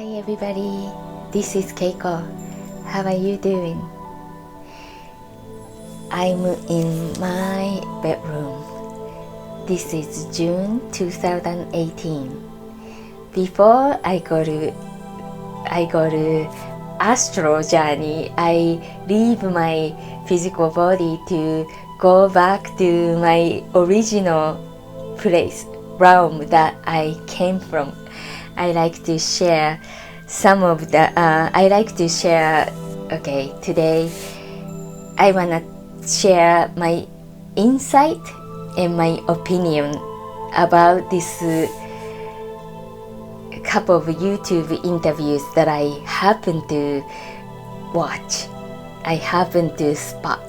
Hi everybody, this is Keiko. How are you doing? I'm in my bedroom. This is June 2018. Before I go to astral journey, I leave my physical body to go back to my original place, realm that I came from. I like to share today I wanna share my insight and my opinion about this couple of YouTube interviews that I happen to watch. I happen to spot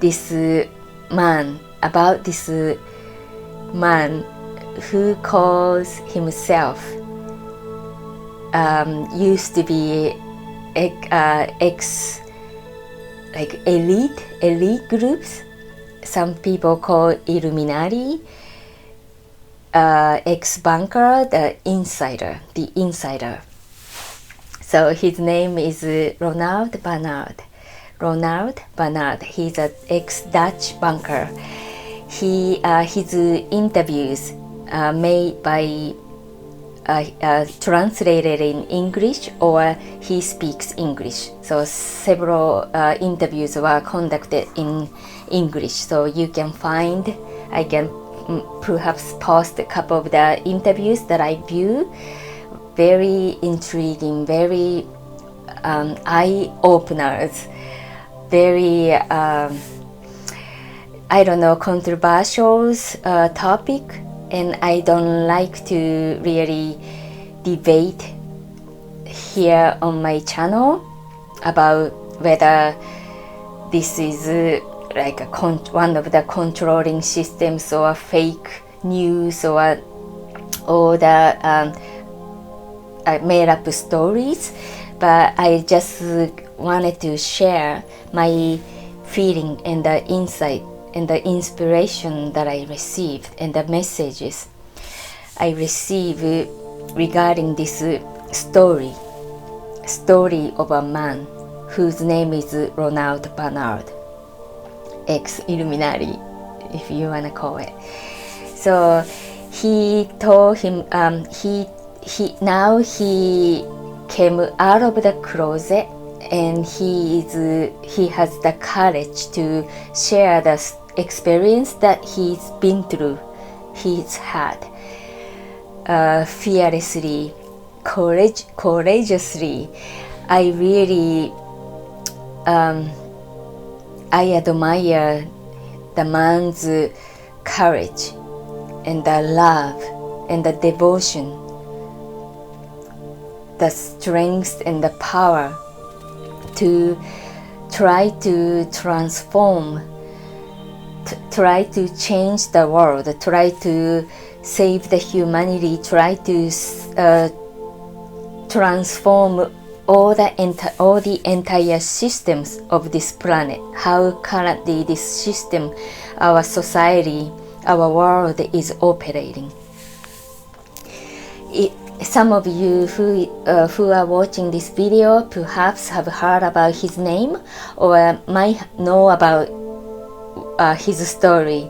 this man who calls himself used to be elite groups. Some people call Illuminati, ex-banker, the insider. So his name is Ronald Bernard. He's an ex-Dutch banker. His interviews made by translated in English, or he speaks English. So several interviews were conducted in English. So you can find, I can perhaps post a couple of the interviews that I view. Very intriguing, very eye-openers, very controversial topic, and I don't like to really debate here on my channel about whether this is one of the controlling systems or fake news or the made up stories, but I just wanted to share my feeling and the insight and the inspiration that I received and the messages I received regarding this story of a man whose name is Ronald Bernard, ex-Illuminati, if you wanna call it. So he told him he came out of the closet, and he has the courage to share the experience that he's been through, he's had, fearlessly, courageously. I really I admire the man's courage and the love and the devotion, the strength and the power to try to transform, try to change the world, try to save the humanity, try to transform all the entire systems of this planet. How currently this system, our society, our world is operating. Some of you who are watching this video perhaps have heard about his name or might know about his story.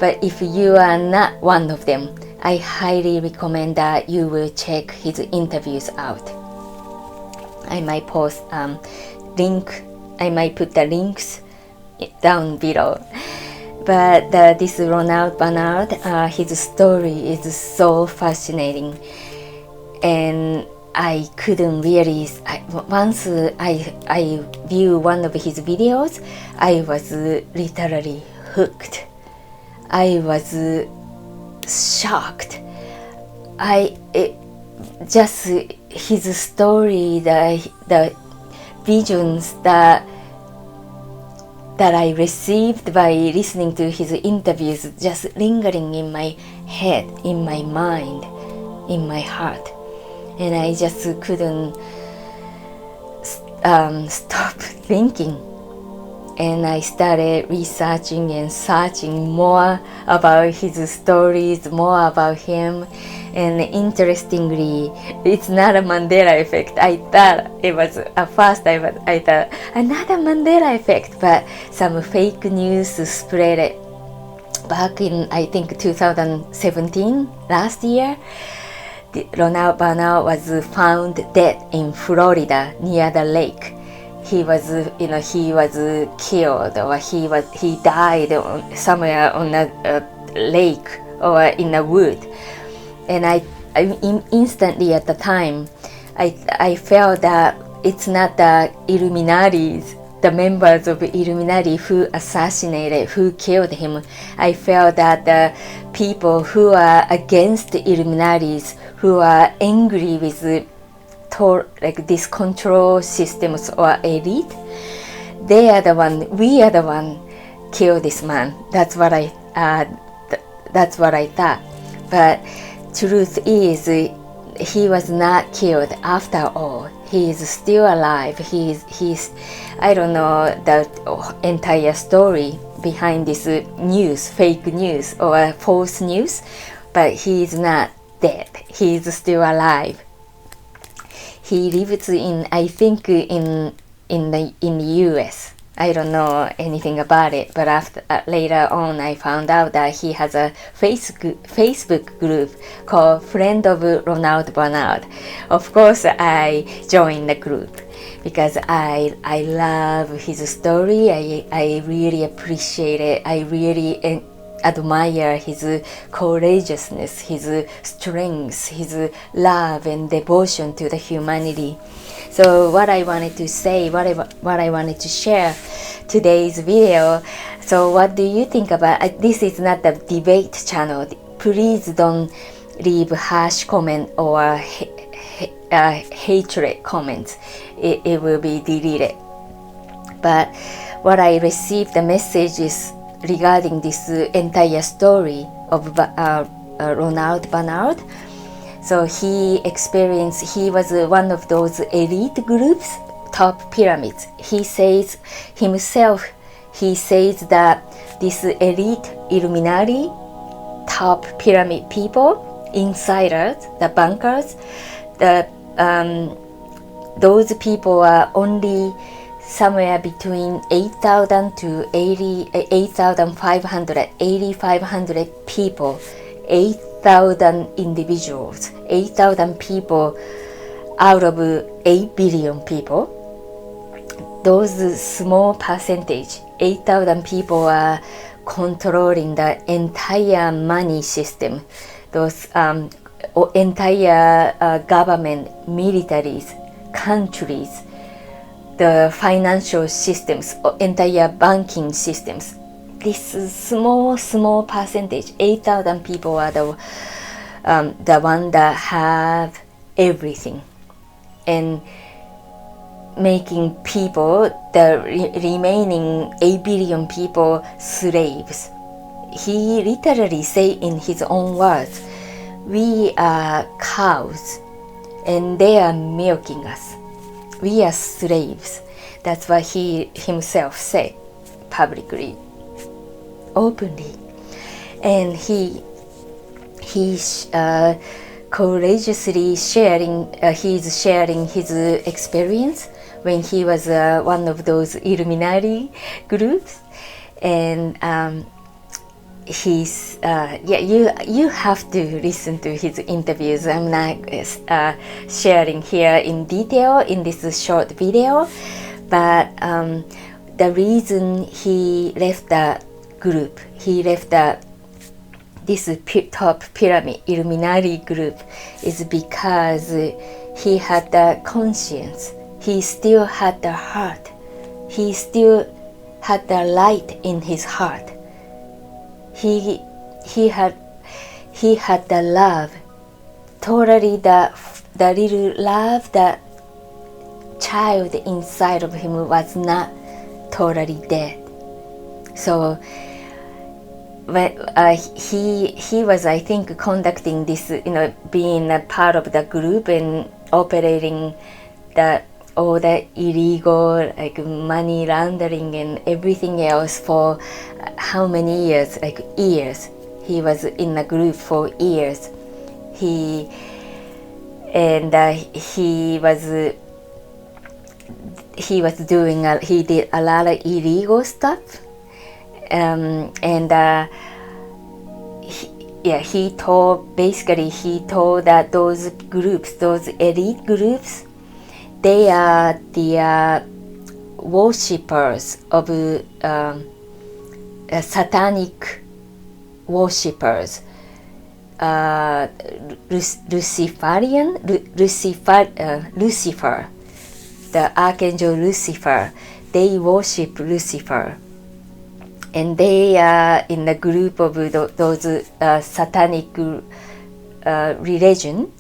But if you are not one of them, I highly recommend that you will check his interviews out. I might post I might put the links down below. But this Ronald Bernard, his story is so fascinating. And I couldn't really, once I view one of his videos, I was literally hooked. I was shocked. Just his story, the visions that I received by listening to his interviews, just lingering in my head, in my mind, in my heart. And I just couldn't stop thinking and I started researching and searching more about his stories, more about him. And interestingly, it's not a Mandela effect. I thought it was, at first I thought another Mandela effect, but some fake news spread it back in, I think, 2017, last year. Ronald Bernard was found dead in Florida near the lake. He was killed, or he died somewhere on a lake or in a wood. And I instantly at the time, I felt that it's not the Illuminatis, the members of Illuminati who assassinated, who killed him. I felt that the people who are against the Illuminatis, who are angry with like this control systems or elite, we are the one kill this man. That's what I thought. But truth is, he was not killed after all. He is still alive. He's I don't know the entire story behind this news, fake news or false news, but he is not dead. He is still alive. He lives in, I think, in the US. I don't know anything about it, but later on I found out that he has a Facebook group called Friend of Ronald Bernard. Of course, I joined the group because I love his story. I really appreciate it. I really admire his courageousness, his strength, his love and devotion to the humanity. So what I wanted to say, what I wanted to share today's video. So what do you think about this? Is not the debate channel. Please don't leave harsh comment or hatred comments. It will be deleted. But what I received the messages regarding this entire story of Ronald Bernard. So he was one of those elite groups, top pyramids. He says that this elite Illuminati, top pyramid people, insiders, the bankers, those people are only somewhere between 8,000 to 8,500, 8,500 people, 8,000 individuals, 8,000 people out of 8 billion people. Those small percentage, 8,000 people are controlling the entire money system, those entire government, militaries, countries, the financial systems, entire banking systems. This small percentage, 8,000 people are the one that have everything, and making people, the remaining 8 billion people, slaves. He literally say in his own words, we are cows and they are milking us. We are slaves. That's what he himself said publicly, openly. And he's courageously sharing his experience when he was one of those Illuminati groups. And you have to listen to his interviews. I'm not sharing here in detail in this short video, but the reason he left the group, he left this top pyramid Illuminati group, is because he had the conscience. He still had the heart. He still had the light in his heart. He had the love, totally the little love, the child inside of him was not totally dead. So when he was, I think, conducting this, being a part of the group and operating the all the illegal like money laundering and everything else for how many years? Like years. He was in a group for years. He did a lot of illegal stuff, he told that those elite groups, they are the worshippers of satanic worshippers, Lucifer, the archangel Lucifer. They worship Lucifer, and they are in the group of those satanic religion,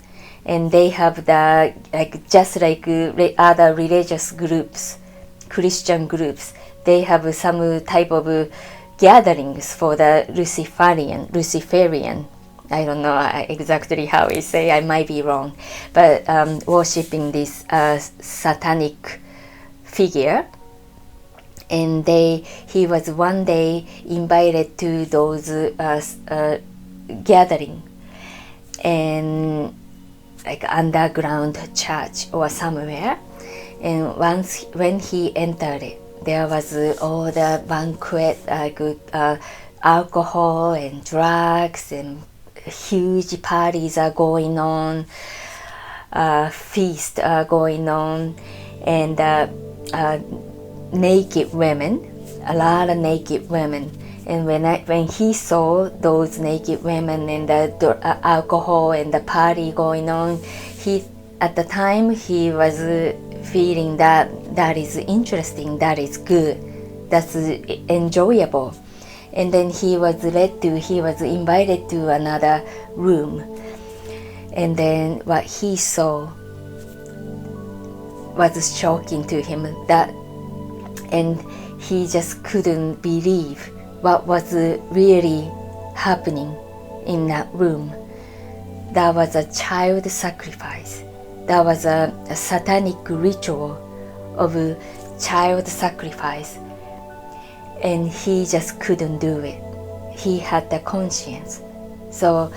and they have the just like other religious groups, Christian groups. They have some type of gatherings for the Luciferian. I don't know exactly how we say. I might be wrong, but worshiping this satanic figure. And he was one day invited to those gathering, and like underground church or somewhere. And when he entered it, there was all the banquet, alcohol and drugs, and huge parties are going on, feasts are going on, and naked women, a lot of naked women. And when he saw those naked women and the alcohol and the party going on, at the time he was feeling that is interesting, that is good, that's enjoyable. And then he was invited to another room, and then what he saw was shocking to him, and he just couldn't believe what was really happening in that room. That was a child sacrifice. That was a satanic ritual of child sacrifice. And he just couldn't do it. He had the conscience. So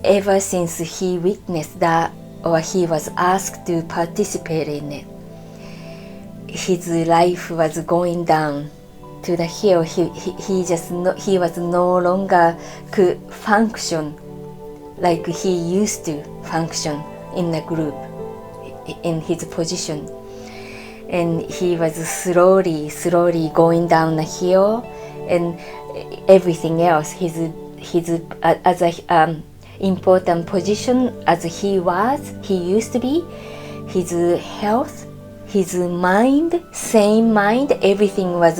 ever since he witnessed that, or he was asked to participate in it, his life was going down to the hill. He was no longer could function like he used to function in the group, in his position. And he was slowly going down the hill, and everything else, his as a important position as he used to be, his health, his mind, same mind, everything was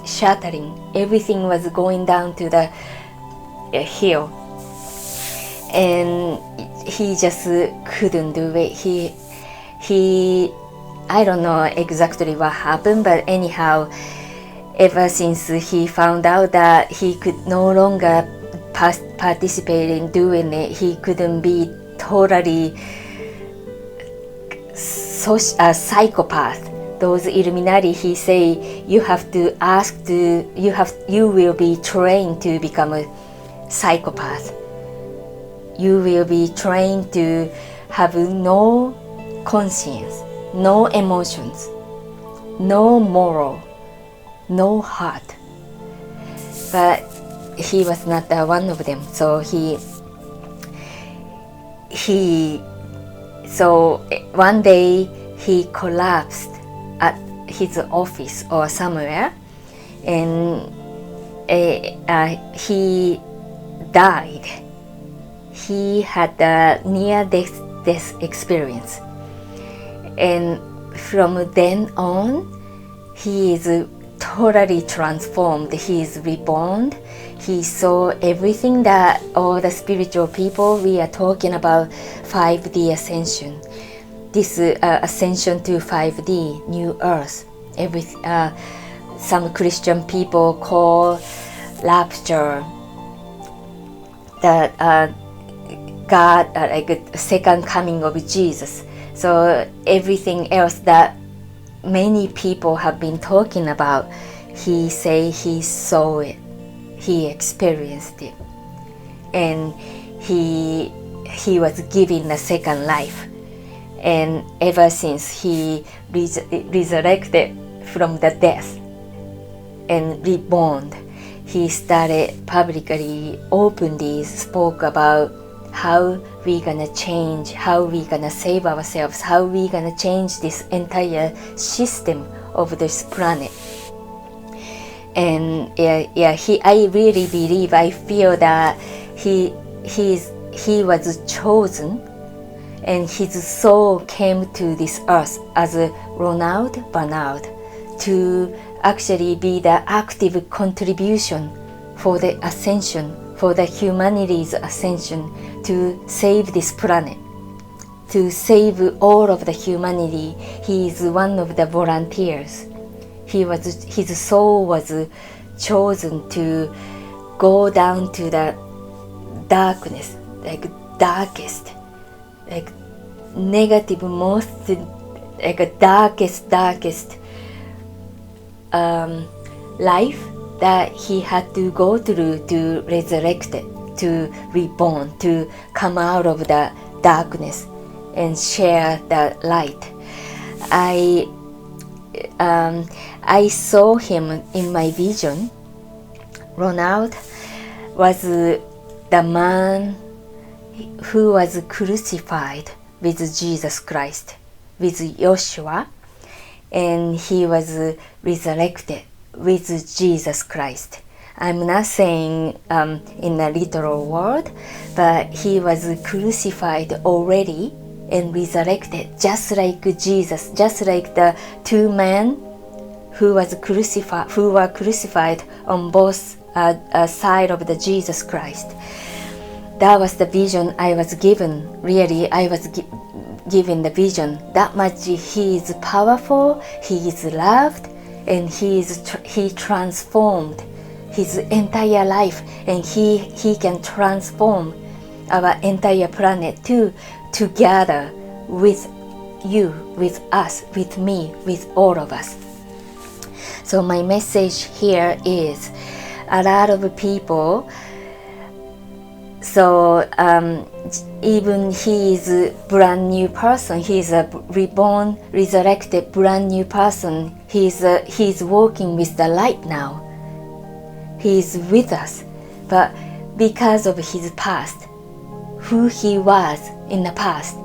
shattering. Everything was going down to the hill, and he just couldn't do it. He I don't know exactly what happened, but anyhow, ever since he found out that he could no longer participate in doing it, he couldn't be totally a psychopath. Those Illuminati, he say, you will be trained to become a psychopath. You will be trained to have no conscience, no emotions, no moral, no heart. But he was not one of them. So so one day he collapsed at his office or somewhere, and he died. He had a near-death experience, and from then on, he is totally transformed. He is reborn. He saw everything that all the spiritual people, we are talking about 5D ascension. This ascension to 5D, new earth. Some Christian people call rapture that God, like a second coming of Jesus. So everything else that many people have been talking about, he say he saw it, he experienced it, and he was given a second life. And ever since he resurrected from the death and reborn, he started publicly, openly spoke about how we gonna change, how we gonna save ourselves, how we gonna change this entire system of this planet. And I really believe, I feel that he was chosen, and his soul came to this earth as a Ronald Bernard to actually be the active contribution for the ascension, for the humanity's ascension, to save this planet, to save all of the humanity. He is one of the volunteers. His soul was chosen to go down to the darkness, like darkest, like negative, most like darkest life that he had to go through to resurrect it, to reborn, to come out of the darkness and share the light. I saw him in my vision. Ronald was the man who was crucified with Jesus Christ, with Joshua, and he was resurrected with Jesus Christ. I'm not saying in a literal word, but he was crucified already and resurrected, just like Jesus, just like the two men who were crucified on both sides of the Jesus Christ. That was the vision I was given. Really, I was given the vision that much. He is powerful, he is loved, and he transformed his entire life, and he can transform our entire planet too, together with you, with us, with me, with all of us. So my message here is, a lot of people, so even he is a brand new person, he is a reborn, resurrected, brand new person. He's walking with the light now. He is with us, but because of his past, who he was in the past,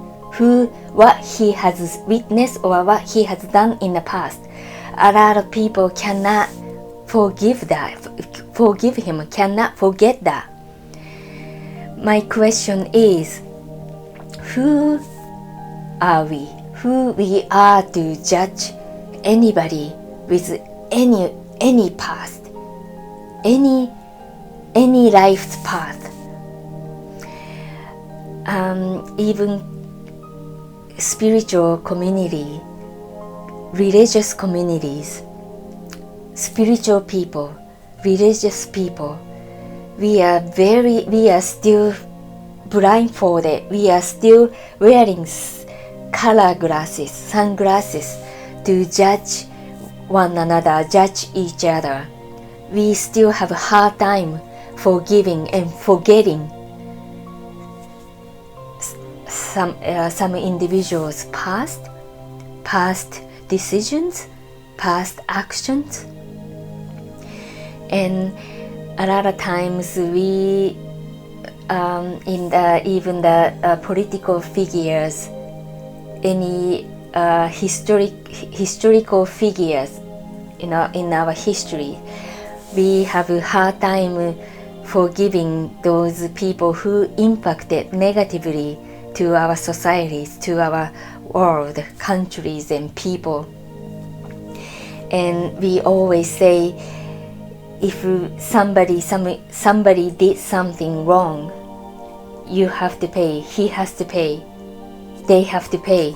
what he has witnessed or what he has done in the past, a lot of people cannot forgive him, cannot forget that. My question is, who are we? Who we are to judge anybody with any past, any life's path? Even spiritual community, religious communities, spiritual people, religious people, we are still blindfolded. We are still wearing color glasses, sunglasses, to judge one another, judge each other. We still have a hard time forgiving and forgetting some individuals' past decisions, past actions. And a lot of times we, even the political figures, any historical figures, in our history, we have a hard time forgiving those people who impacted negatively to our societies, to our world, countries and people. And we always say, if somebody did something wrong, you have to pay, he has to pay, they have to pay.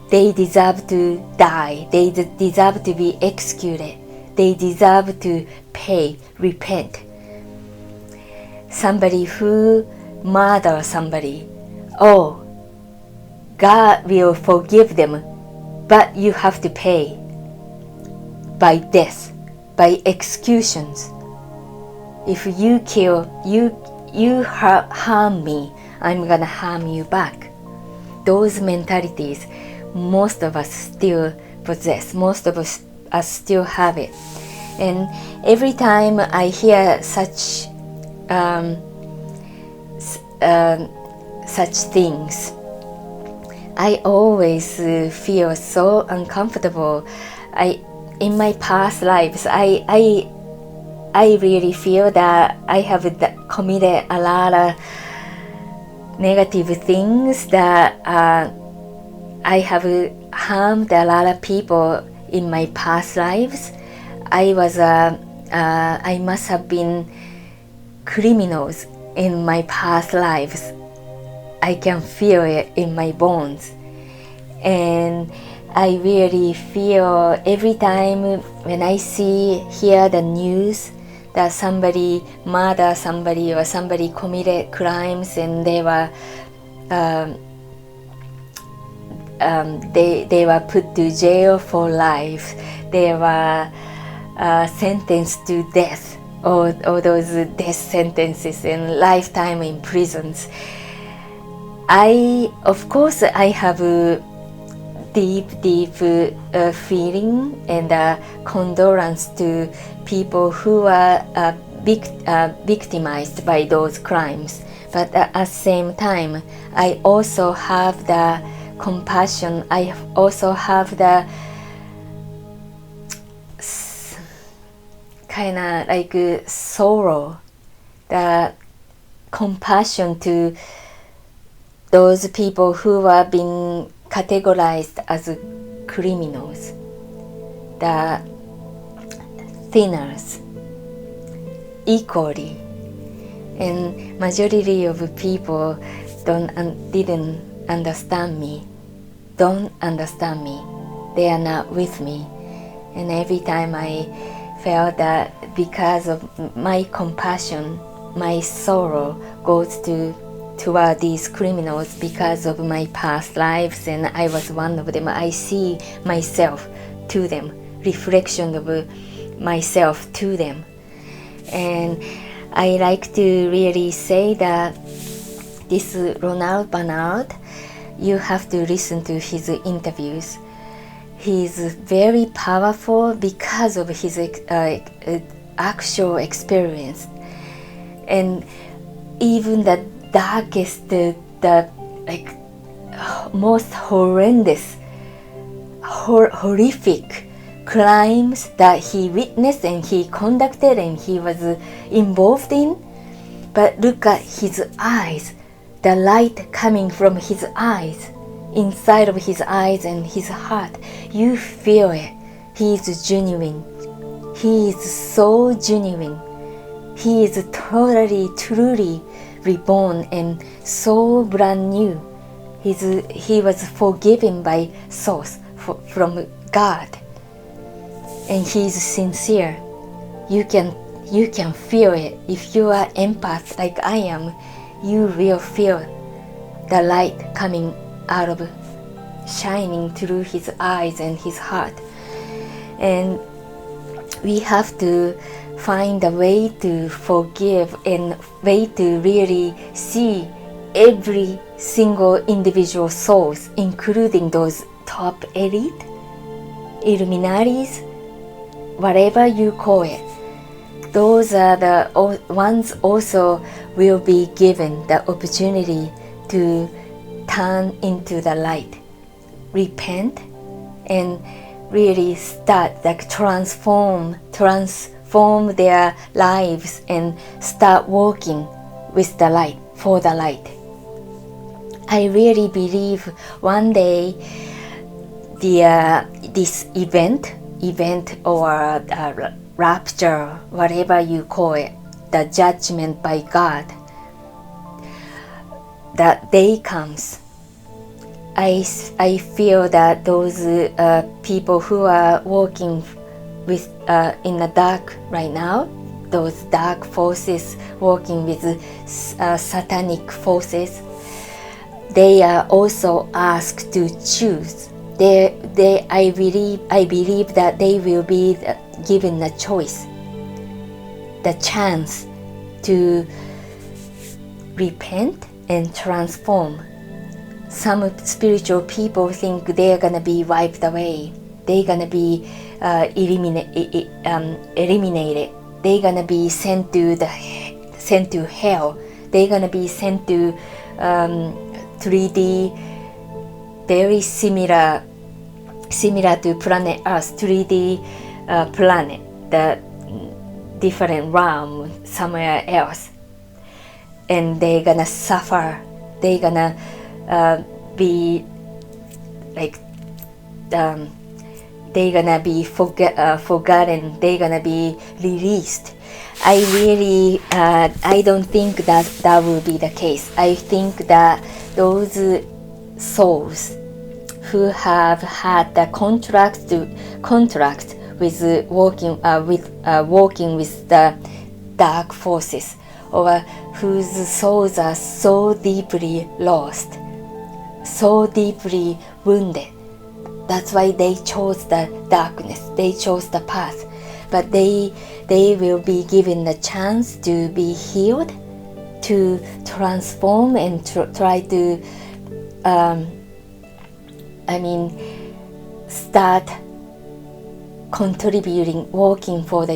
They deserve to die, they deserve to be executed, they deserve to pay, repent. Somebody who murders somebody, oh, God will forgive them, but you have to pay by death, by executions. If you kill, you harm me, I'm gonna harm you back. Those mentalities, most of us still possess, most of us still have it. And every time I hear such things, I always feel so uncomfortable. In my past lives, I really feel that I have committed a lot of negative things, that I have harmed a lot of people in my past lives. I must have been criminals in my past lives. I can feel it in my bones. And I really feel every time when I hear the news that somebody murdered somebody or somebody committed crimes and they were put to jail for life, they were sentenced to death, or those death sentences and lifetime in prisons. Of course I have a deep feeling and condolence to people who are victimized by those crimes. But at the same time, I also have the compassion. I also have the kind of like sorrow, the compassion to those people who are being categorized as criminals, the sinners, equally. And majority of people didn't understand me, don't understand me. They are not with me. And every time I felt that because of my compassion, my sorrow goes toward these criminals because of my past lives, and I was one of them. I see myself to them, reflection of myself to them. And I like to really say that this Ronald Bernard, you have to listen to his interviews. He's very powerful because of his actual experience. And even the darkest, the most horrendous, horrific crimes that he witnessed and he conducted and he was involved in. But look at his eyes, the light coming from his eyes, inside of his eyes and his heart. You feel it. He is genuine. He is so genuine. He is totally, truly reborn and so brand new. He was forgiven by source, from God. And he is sincere. You can feel it. If you are empath like I am, you will feel the light coming out of, shining through his eyes and his heart. And we have to find a way to forgive and way to really see every single individual souls, including those top elite, Illuminatis, whatever you call it. Those are the ones also will be given the opportunity to turn into the light, repent, and really start like transform their lives and start working with the light, for the light. I really believe one day this event or rapture, whatever you call it, the judgment by God, that day comes. I feel that those people who are working with in the dark right now, those dark forces working with satanic forces, they are also asked to choose. I believe that they will be given a choice, the chance to repent and transform. Some spiritual people think they're gonna be wiped away. They're gonna be eliminated. They're gonna be sent to hell. They're gonna be sent to 3D, very similar to planet Earth, 3D planet, the different realm somewhere else, and they're gonna suffer. They're gonna be like they're gonna be forgotten. They're gonna be released. I don't think that will be the case. I think that those souls who have had the contract with working with the dark forces, or whose souls are so deeply lost, so deeply wounded. That's why they chose the darkness. They chose the path. But they will be given the chance to be healed, to transform, and try to start contributing, working for the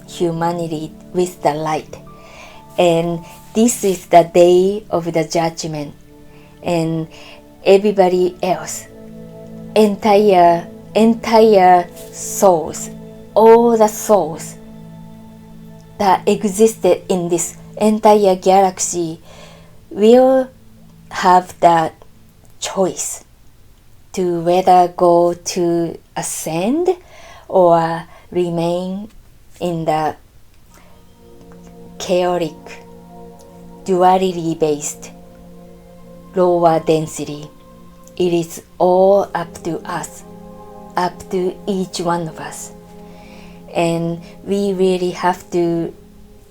humanity with the light. And this is the day of the judgment, and everybody else, entire souls, all the souls that existed in this entire galaxy will have that choice to whether go to ascend or remain in the chaotic, duality-based, lower density. It is all up to us, up to each one of us. And we really have to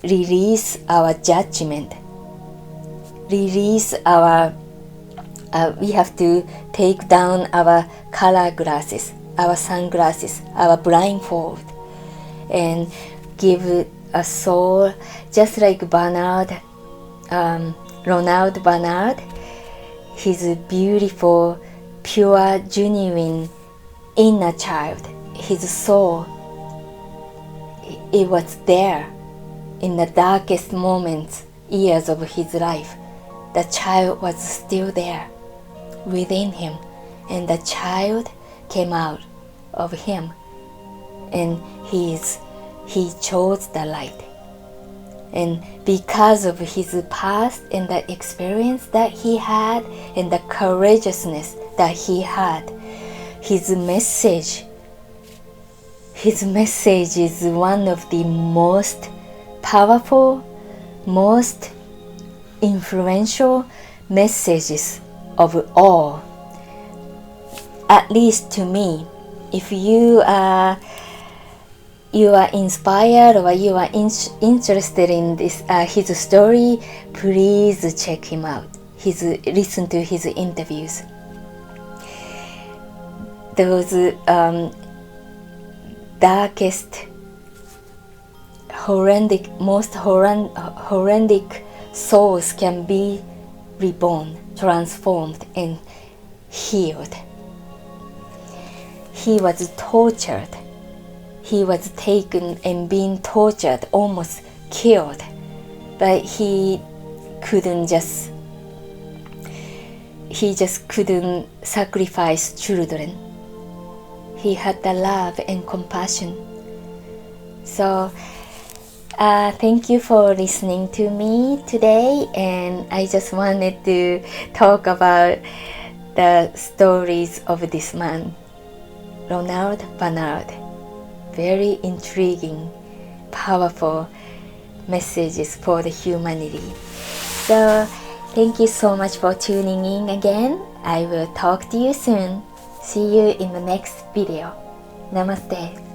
release our judgment, we have to take down our color glasses, our sunglasses, our blindfold, and give a soul, just like Ronald Bernard, his beautiful, pure, genuine inner child, his soul, it was there in the darkest moments, years of his life. The child was still there within him, and the child came out of him, and he chose the light. And because of his past and the experience that he had and the courageousness that he had, his message is one of the most powerful, most influential messages of all. At least to me, if you are inspired or you are interested in this his story, please check him out. Listen to his interviews. Those darkest, most horrific souls can be reborn, transformed, and healed. He was tortured. He was taken and being tortured, almost killed, but he just couldn't sacrifice children. He had the love and compassion. So thank you for listening to me today, and I just wanted to talk about the stories of this man, Ronald Bernard. Very intriguing, powerful messages for the humanity. So thank you so much for tuning in again. I will talk to you soon. See you in the next video. Namaste.